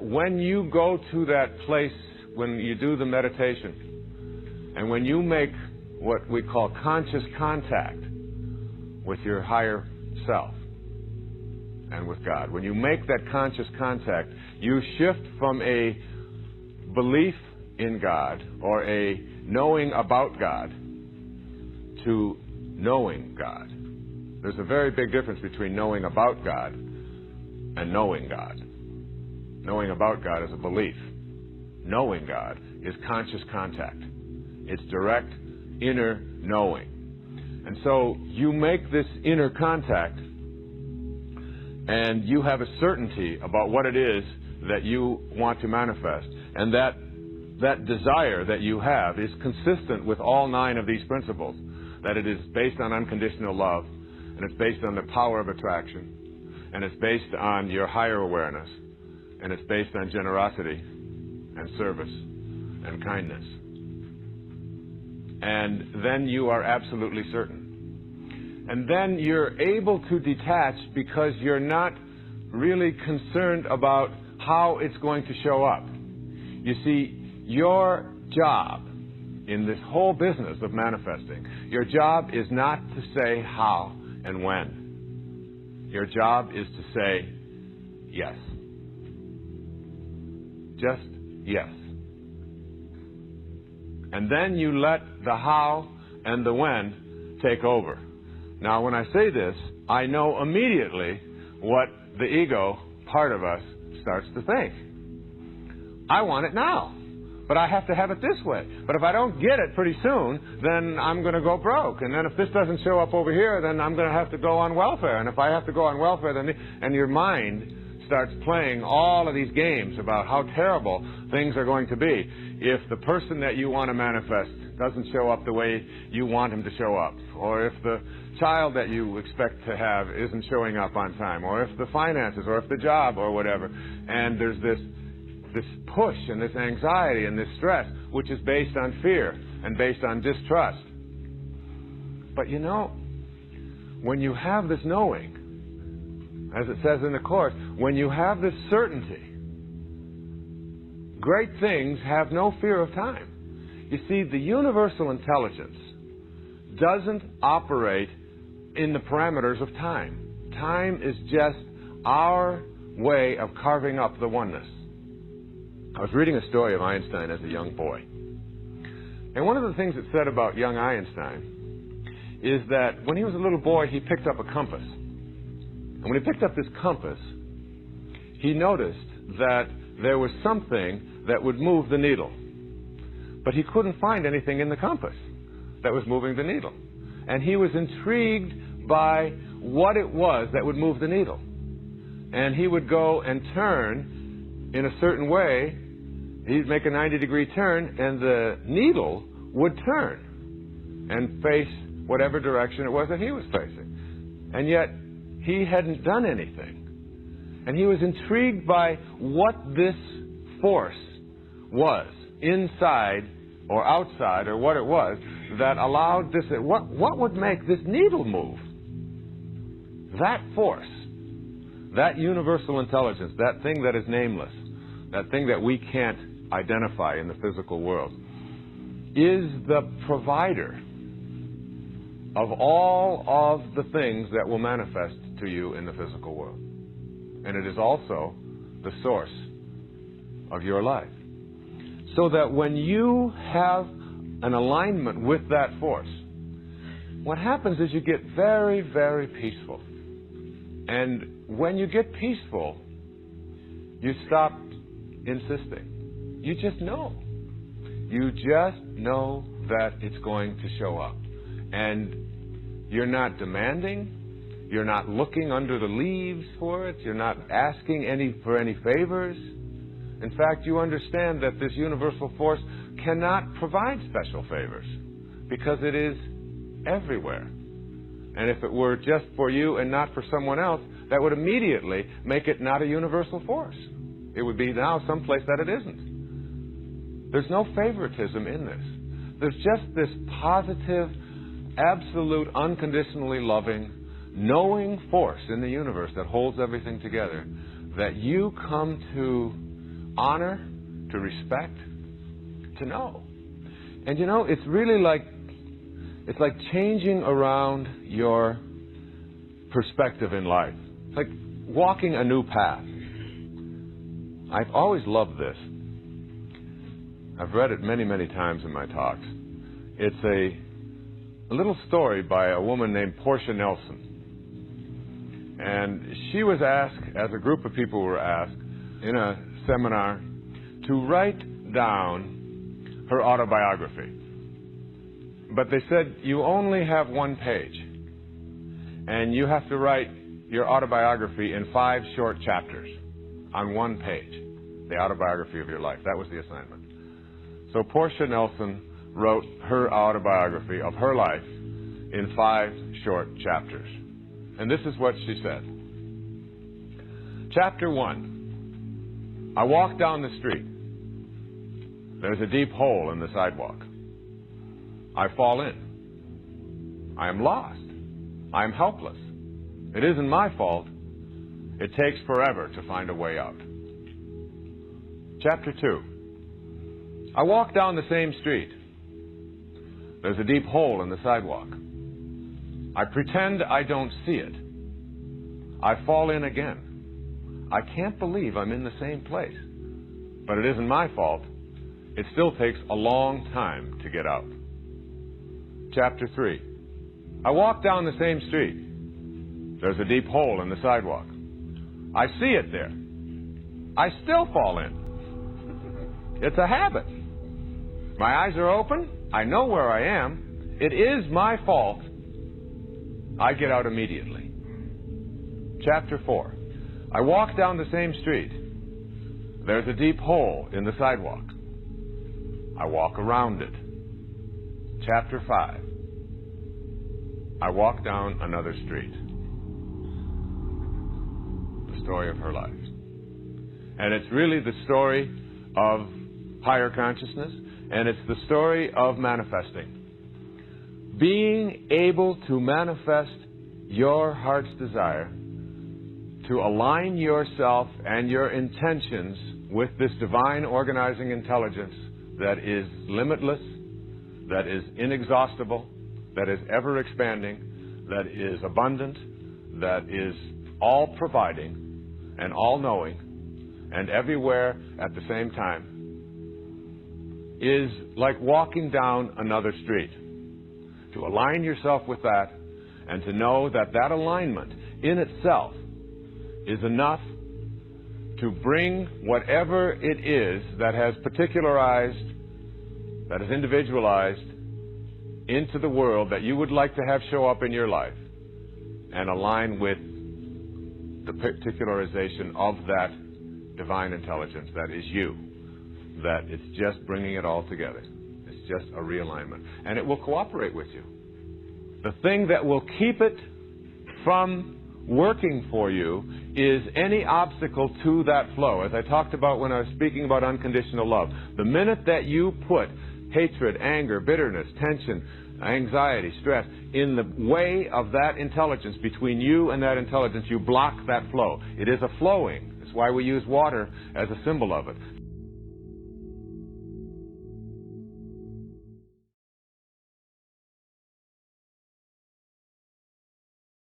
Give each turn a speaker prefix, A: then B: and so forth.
A: when you go to that place, when you do the meditation, and when you make what we call conscious contact with your higher self and with God, when you make that conscious contact, you shift from a belief in God or a knowing about God to knowing God. There's a very big difference between knowing about God and knowing God. Knowing about God is a belief. Knowing God is conscious contact. It's direct inner knowing. And so you make this inner contact and you have a certainty about what it is that you want to manifest. And that desire that you have is consistent with all 9 of these principles. That it is based on unconditional love, and it's based on the power of attraction, and it's based on your higher awareness, and it's based on generosity and service and kindness. And then you are absolutely certain. And then you're able to detach because you're not really concerned about how it's going to show up. You see, your job in this whole business of manifesting, your job is not to say how and when. Your job is to say yes. Just yes. And then you let the how and the when take over. Now, when I say this, I know immediately what the ego part of us starts to think. I want it now, but I have to have it this way. But if I don't get it pretty soon, then I'm going to go broke. And then if this doesn't show up over here, then I'm going to have to go on welfare. And if I have to go on welfare, then and your mind starts playing all of these games about how terrible things are going to be if the person that you want to manifest doesn't show up the way you want him to show up, or if the child that you expect to have isn't showing up on time, or if the finances, or if the job, or whatever. And there's this push and this anxiety and this stress, which is based on fear and based on distrust. But you know, when you have this knowing, as it says in the Course, when you have this certainty, great things have no fear of time. You see, the universal intelligence doesn't operate in the parameters of time. Time is just our way of carving up the oneness. I was reading a story of Einstein as a young boy. And one of the things it said about young Einstein is that when he was a little boy, he picked up a compass. And when he picked up this compass, he noticed that there was something that would move the needle. But he couldn't find anything in the compass that was moving the needle. And he was intrigued by what it was that would move the needle. And he would go and turn in a certain way. He'd make a 90-degree turn, and the needle would turn and face whatever direction it was that he was facing. And yet, he hadn't done anything. And he was intrigued by what this force was, inside or outside, or what it was, that allowed this. What would make this needle move? That force, that universal intelligence, that thing that is nameless, that thing that we can't identify in the physical world, is the provider of all of the things that will manifest to you in the physical world. And it is also the source of your life. So that when you have an alignment with that force, what happens is you get very, very peaceful. And when you get peaceful, you stop insisting. You just know. You just know that it's going to show up. And you're not demanding. You're not looking under the leaves for it. You're not asking for any favors. In fact, you understand that this universal force cannot provide special favors because it is everywhere. And if it were just for you and not for someone else, that would immediately make it not a universal force. It would be now someplace that it isn't. There's no favoritism in this. There's just this positive, absolute, unconditionally loving, knowing force in the universe that holds everything together that you come to honor, to respect, to know. And you know, it's really like, it's like changing around your perspective in life. It's like walking a new path. I've always loved this. I've read it many, many times in my talks. It's a little story by a woman named Portia Nelson. And she was asked, as a group of people were asked, in a seminar, to write down her autobiography. But they said, you only have one page. And you have to write your autobiography in 5 short chapters on one page. The autobiography of your life. That was the assignment. So Portia Nelson wrote her autobiography of her life in 5 short chapters. And this is what she said. Chapter 1. I walk down the street. There's a deep hole in the sidewalk. I fall in. I am lost. I am helpless. It isn't my fault. It takes forever to find a way out. Chapter 2. I walk down the same street. There's a deep hole in the sidewalk. I pretend I don't see it. I fall in again. I can't believe I'm in the same place. But it isn't my fault. It still takes a long time to get out. Chapter 3. I walk down the same street. There's a deep hole in the sidewalk. I see it there. I still fall in. It's a habit. My eyes are open. I know where I am. It is my fault. I get out immediately. Chapter 4. I walk down the same street. There's a deep hole in the sidewalk. I walk around it. Chapter 5. I walk down another street. The story of her life. And it's really the story of higher consciousness, and it's the story of manifesting. Being able to manifest your heart's desire, to align yourself and your intentions with this divine organizing intelligence that is limitless, that is inexhaustible, that is ever expanding, that is abundant, that is all providing and all knowing and everywhere at the same time, is like walking down another street. To align yourself with that and to know that that alignment in itself is enough to bring whatever it is that has particularized, that is individualized into the world that you would like to have show up in your life and align with the particularization of that divine intelligence that is you. That it's just bringing it all together. It's just a realignment. And it will cooperate with you. The thing that will keep it from working for you is any obstacle to that flow. As I talked about when I was speaking about unconditional love, the minute that you put hatred, anger, bitterness, tension, anxiety, stress in the way of that intelligence, between you and that intelligence, you block that flow. It is a flowing. That's why we use water as a symbol of it,